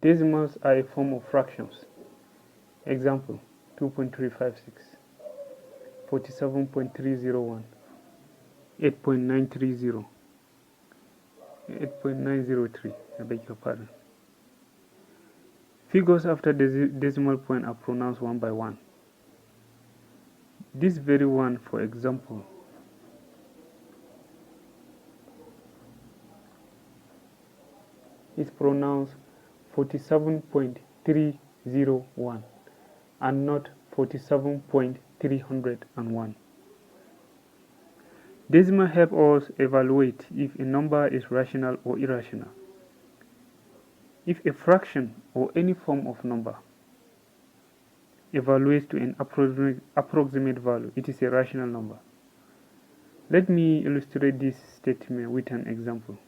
Decimals are a form of fractions. Example, 2.356, 47.301, 8.930, 8.903, I beg your pardon. Figures after the decimal point are pronounced one by one. This very one, for example, is pronounced 47.301 and not 47.301. Decimal help us evaluate if a number is rational or irrational. If a fraction or any form of number evaluates to an approximate value, it is a rational number. Let me illustrate this statement with an example.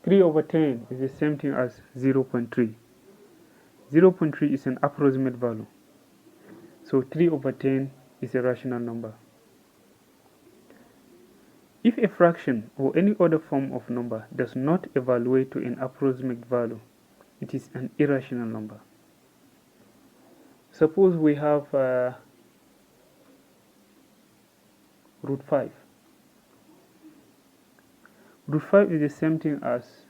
Three over 10 is the same thing as 0.3. 0.3 is an approximate value, so 3 over 10 is a rational number. If a fraction or any other form of number does not evaluate to an approximate value, it is an irrational number. Suppose we have root 5. Root 5 is the same thing as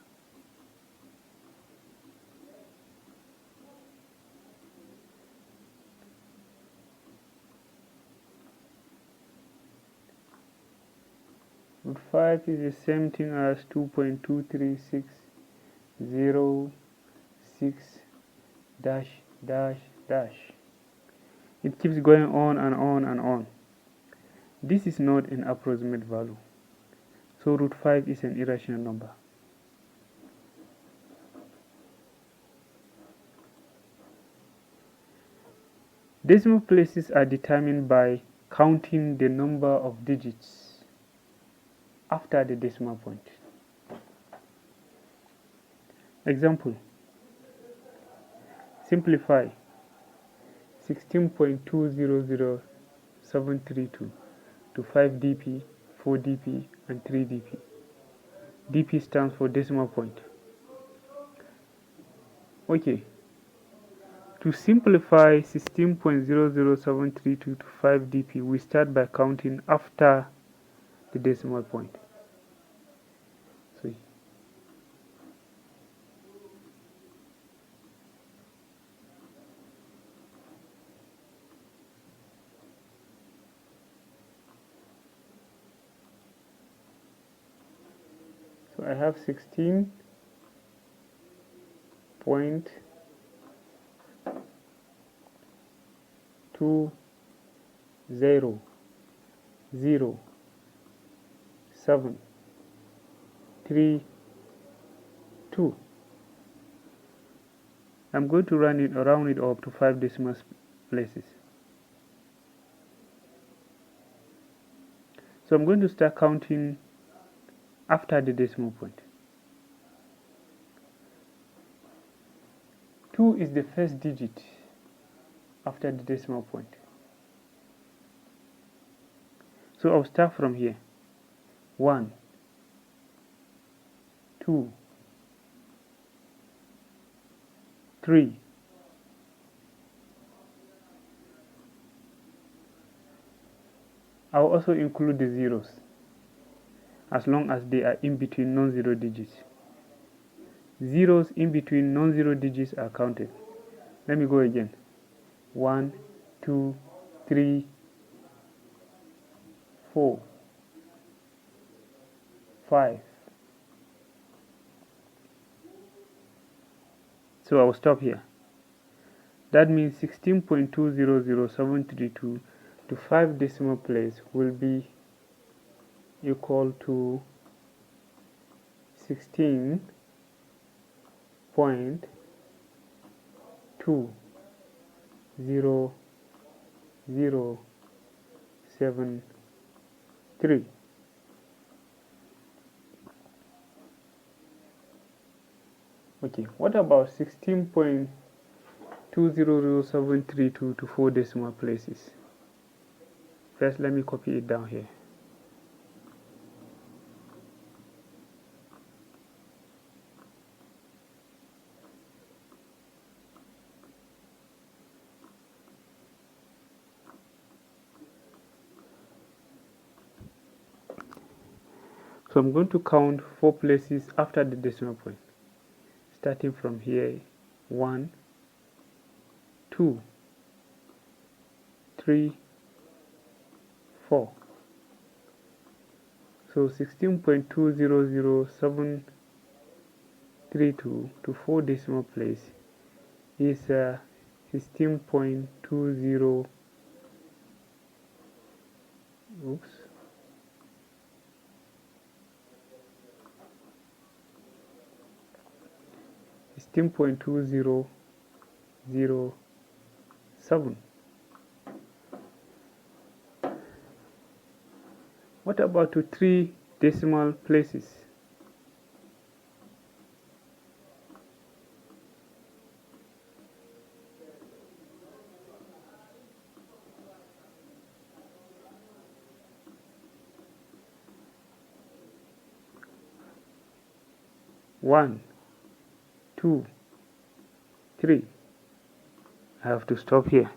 root 5 is the same thing as 2.23606 dash dash dash. It keeps going on and on and on. This is not an approximate value, so root 5 is an irrational number. Decimal places are determined by counting the number of digits after the decimal point. Example, simplify 16.200732 to 5 dp, 4 dp, and 3 dp. dp stands for decimal point. Okay, to simplify 16.00732 to 5 dp, we start by counting after the decimal point. So I have 16.200732. I'm going to round it up to 5 decimal places. So I'm going to start counting after the decimal point. 2 is the first digit after the decimal point. So I'll start from here. 1, 2, 3, 4. I'll also include the zeros, as long as they are in between non-zero digits. Zeros in between non-zero digits are counted. Let me go again. 1, 2, 3, 4, 5. So I'll stop here. That means 16.200732 to 5 decimal place will be equal to 16.2007.3. Okay, what about 16.2007 2000732 to 4 decimal places. First, let me copy it down here. So I'm going to count 4 places after the decimal point, starting from here. 1, 2, 3, 4. So 16.200732 to 4 decimal place is 16.20. Oops. 16.2007. What about to 3 decimal places? One, 2, 3. I have to stop here.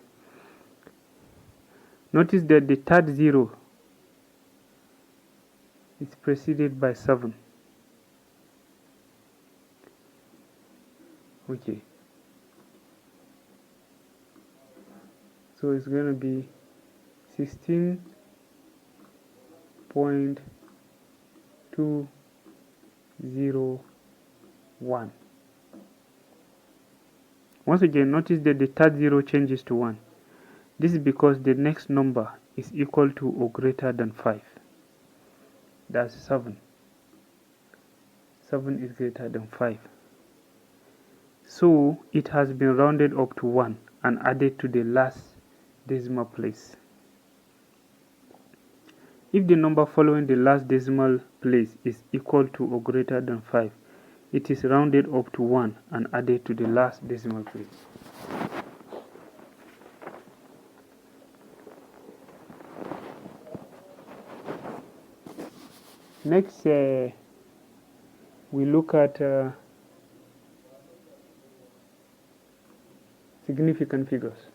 Notice that the third 0 is preceded by 7. Okay. So it's going to be 16.201. Once again, notice that the third 0 changes to 1. This is because the next number is equal to or greater than 5. That's 7. 7 is greater than 5. So it has been rounded up to 1 and added to the last decimal place. If the number following the last decimal place is equal to or greater than 5, it is rounded up to 1 and added to the last decimal place. Next, we look at significant figures.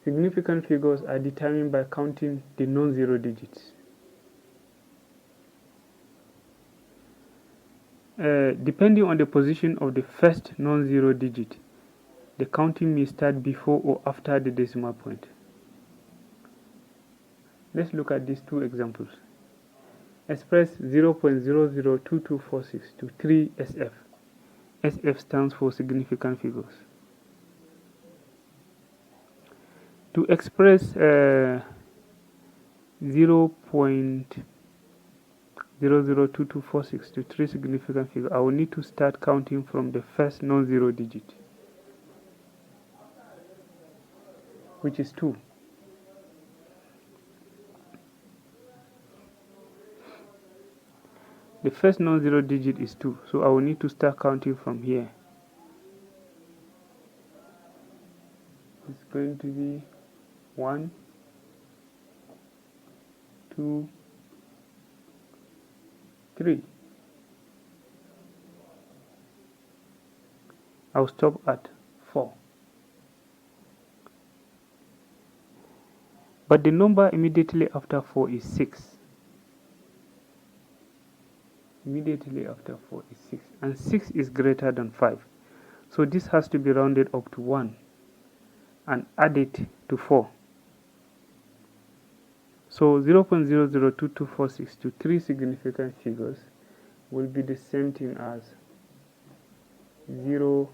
Significant figures are determined by counting the non-zero digits. Depending on the position of the first non-zero digit, the counting may start before or after the decimal point. Let's look at these 2 examples. Express 0.002246 to 3 SF. SF stands for significant figures. To express 0.002246 to 3 significant figures, I will need to start counting from the first non-zero digit, which is 2. The first non-zero digit is 2, so I will need to start counting from here. It's going to be 1, 2, 3. I'll stop at 4. But the number immediately after 4 is 6. Immediately after 4 is 6, and 6 is greater than 5. So this has to be rounded up to 1 and added to 4. So 0.002246 to 3 significant figures will be the same thing as 0.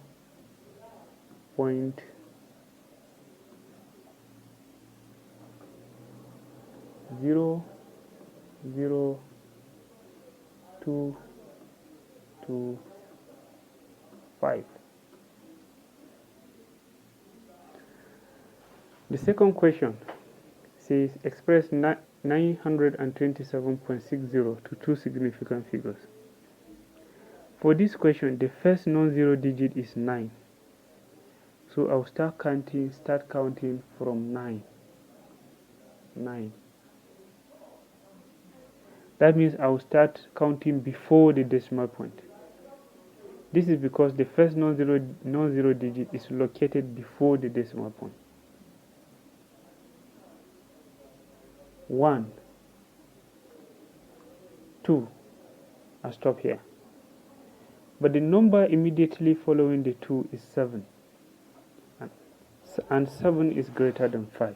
0.00225. The second question says express 927.60 to 2 significant figures. For this question, the first non-zero digit is 9. So I'll start counting from 9. That means I'll start counting before the decimal point. This is because the first non-zero digit is located before the decimal point. 1, 2, I stop here. But the number immediately following the 2 is 7. And 7 is greater than 5.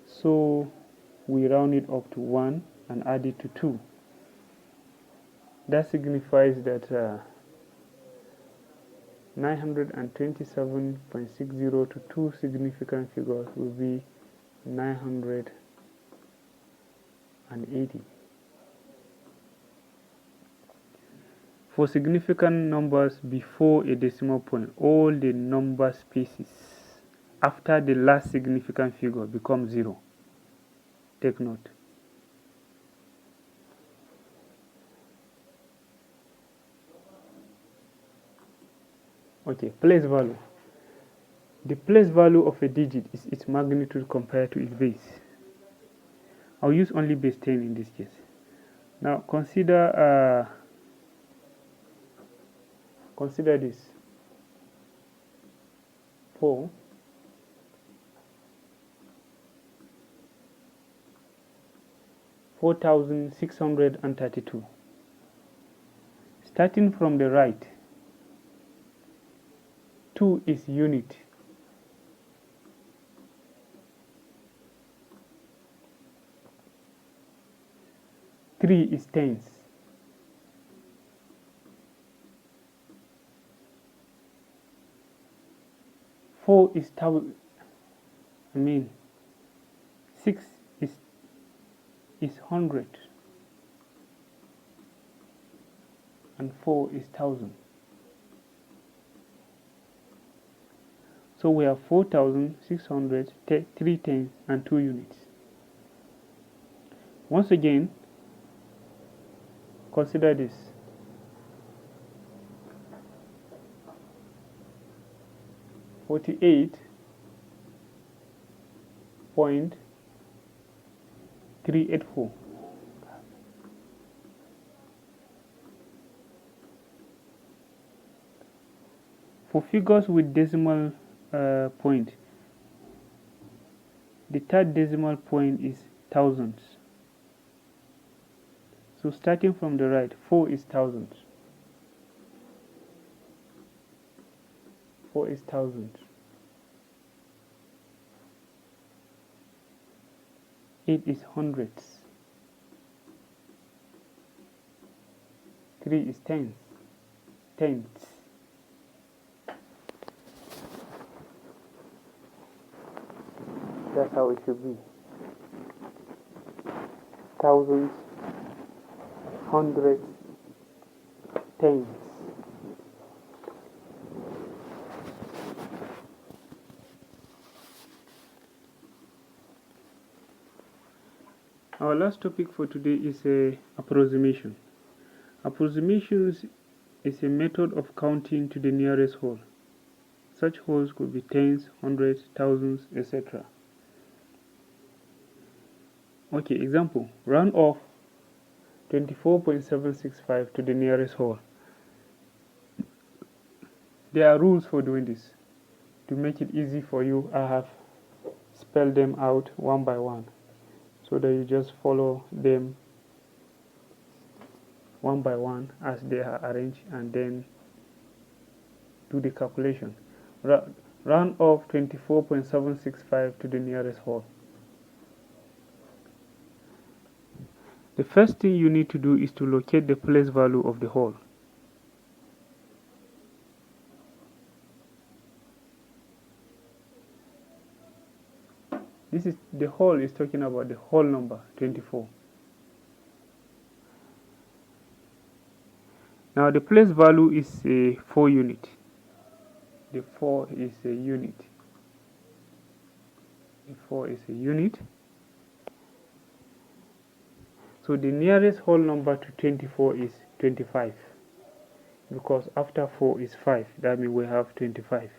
So we round it up to 1 and add it to 2. That signifies that 927.60 to two significant figures will be 980. For significant numbers before a decimal point, all the number spaces after the last significant figure become 0. Take note. Okay, place value. The place value of a digit is its magnitude compared to its base. I'll use only base 10 in this case. Now consider this 4,632. Starting from the right, 2 is unit. 3 is tens. 4 is 6 is 100. And 4 is 1000. So we have 4,600, 3 tens, and 2 units. Once again, consider this. $48.384. For figures with decimal point, the third decimal point is thousands. So starting from the right, 4 is thousands. 4 is thousands. 8 is hundreds. 3 is tens. That's how it should be. Thousands, hundreds, tens. Our last topic for today is approximation. Approximations is a method of counting to the nearest whole. Such wholes could be tens, hundreds, thousands, etc. Okay, example, round off 24.765 to the nearest whole. There are rules for doing this. To make it easy for you, I have spelled them out one by one, so that you just follow them one by one as they are arranged and then do the calculation. Round off 24.765 to the nearest whole. The first thing you need to do is to locate the place value of the whole. This is the whole is talking about the whole number 24. Now the place value is a 4 unit. The 4 is a unit. The 4 is a unit. So the nearest whole number to 24 is 25, because after 4 is 5. That means we have 25.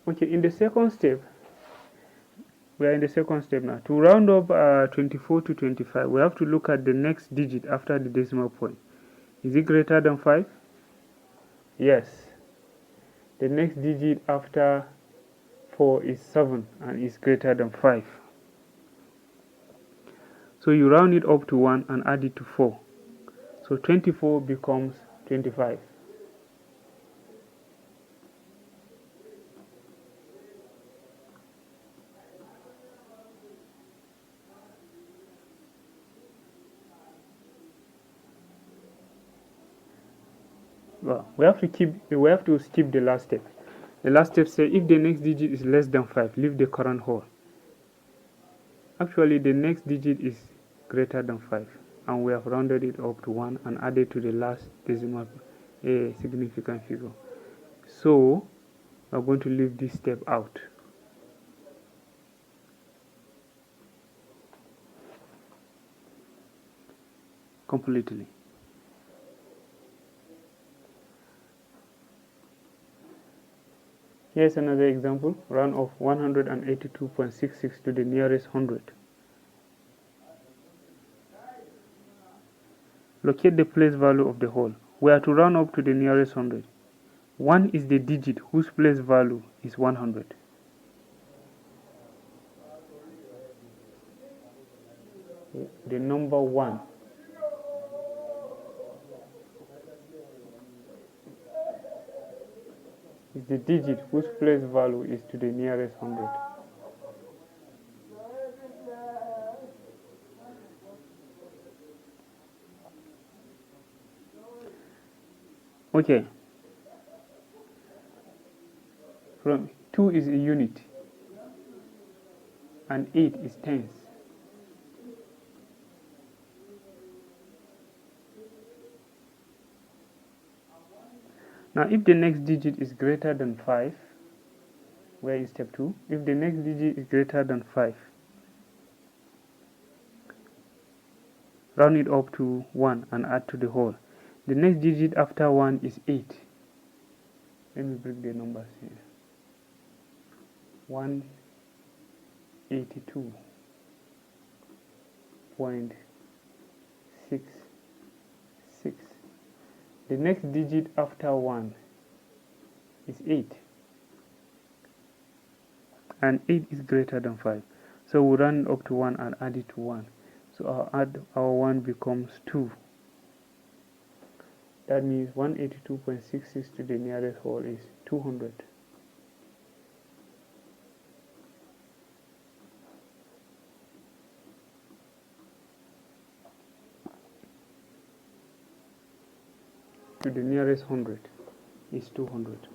Okay, in the second step, we are in the second step now. To round up 24 to 25, we have to look at the next digit after the decimal point. Is it greater than 5? Yes. The next digit after 4 is 7 and is greater than 5. So you round it up to 1 and add it to 4. So 24 becomes 25. Well, we have to skip the last step. The last step says if the next digit is less than 5, leave the current whole. Actually, the next digit is greater than 5, and we have rounded it up to 1 and added to the last decimal a significant figure. So we're going to leave this step out. Completely. Here's another example, round of 182.66 to the nearest 100. Locate the place value of the whole. We are to round up to the nearest 100. 1 is the digit whose place value is 100. The number 1 is the digit whose place value is to the nearest 100. Okay. From 2 is a unit and 8 is tens. Now if the next digit is greater than 5, we're in step 2. If the next digit is greater than 5, round it up to 1 and add to the whole. The next digit after 1 is 8. Let me break the numbers here. 182.66. The next digit after 1 is 8. And 8 is greater than 5. So we round up to 1 and add it to 1. So our 1 becomes 2. That means 182.66 to the nearest whole is 200. To the nearest 100 is 200.